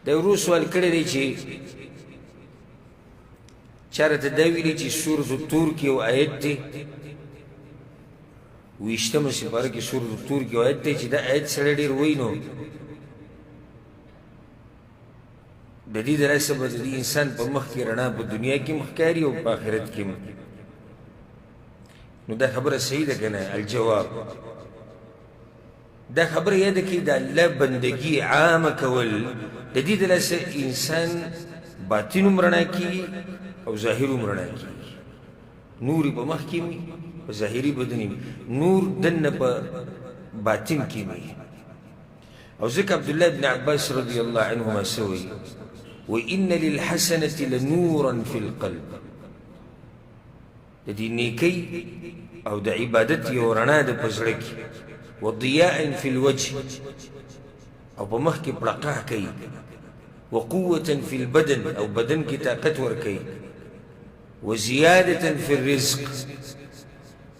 دا ورو سوال کړی دی چې چا راته دا ویلي چې سورة طور کې یو آیت دی 20مه سپاره کې سورة طور کې یو آیت دی چې دا آیت سړی ډېر وایي نو د دې د لاسه به د دې انسان په مخ کې رڼا په دنیا کې هم ښکاري او په آخرت کې هم نو دا خبره صحیح ده که نه الجواب دا خبره یاده کړئ د الله بندګي عامه کول د دې د لاسه انسان باطن هم رڼا کېږي او ظاهر هم رڼا کېږي نور په مخ کې وي په ظاهري بدن وي نور دننه په باطن کې وي او ځکه عبدالله بن عباس رضی الله عنهما څه وایي وإن للحسنة لنورا في القلب د دې نیکۍ او د عبادت یو رڼا ده په زړه کې وضیاء في الوجه او په مخ کې پړقاه کوي وقوة في البدن او بدن کې طاقت ورکوي وزیادة في الرزق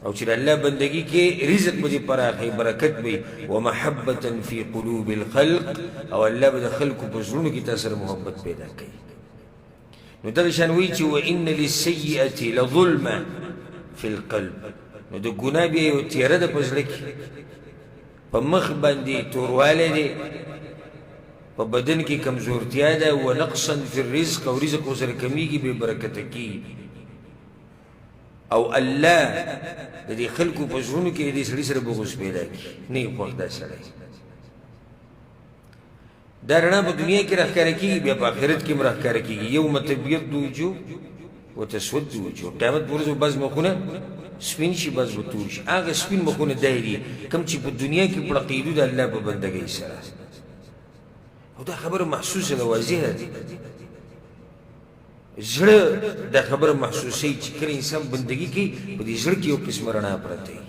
او چې الله بندگی کې رزق به دې پراخي برکت به ومحبة في قلوب الخلق او الله به د خلقو په زړونو کې تاسو سره محبت پیدا کوي نو دا شان وایي چې وإن للسیئة لظلمة في القلب نو د ګناه بیا یو تیاره ده په زړه کې په مخ باندې توروالی دی په بدن کې کمزورتیا ده ونقصا في الرزق او رزق ورسره کمیږي بې برکته کېږي او الله د دې خلکو په زړونو کې د دې سړي سره بغض پیدا کړي نه یې خوښ دا سړی دا رڼا په دنیا کې راښکاره کېږي بیا په آخرت کې هم راښکاره کېږي یوم تبیض وجوه وتسود وجوه قیامت په ورځ به بعض مخونه سپین شي بعض به تور شي هغه سپین مخونه دا دي کوم چې په دنیا کې پړقېدو د الله په بندګۍ سره او دا خبره محسوسه ده واضحه ده زړه دا خبره محسوسوي چې کله انسان بندګي کوي په دې زړه کې یو قسمه رڼا پرته وي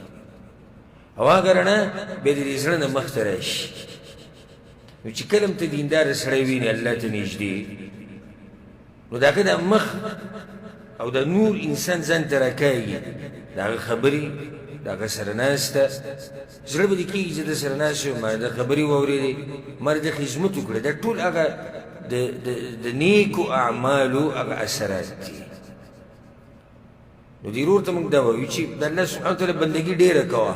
او هغه رڼا بیا د دې زړه نه مخته راشي نو چې کله هم ته دینداره سړی وینې الله ته نږدې نو د هغه د مخ او د نور انسان ځان ته راکاږي د هغه خبرې د هغه سره ناسته زړه به دې کېږي چې د سره ناست یم ما د خبرې واورېدې ما د خدمت وکړه دا ټول هغه د نیکو اعمالو هغه اثرات دي نو دې ورور ته موږ دا وایو چې د الله سبحانه وتعالی بندګي ډېره کوه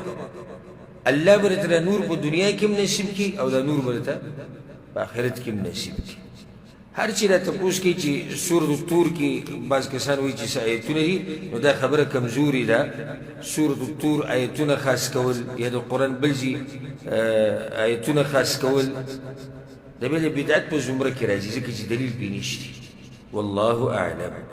الله به درته نور په دنیا کې هم نصیب کړي او دا نور به درته په آخرت کې هم نصیب کړي هر چې راته تپوس کوي چې سورة طور کې بعض کسان وایي چې څه آیتونه دي نو دا خبره کمزوري ده سورة طور آیتونه خاص کول یا د قرآن بل ځای آیتونه خاص کول د بل بدعت په زمره کې راځي ځکه چې دلیل پرې نشته والله اعلم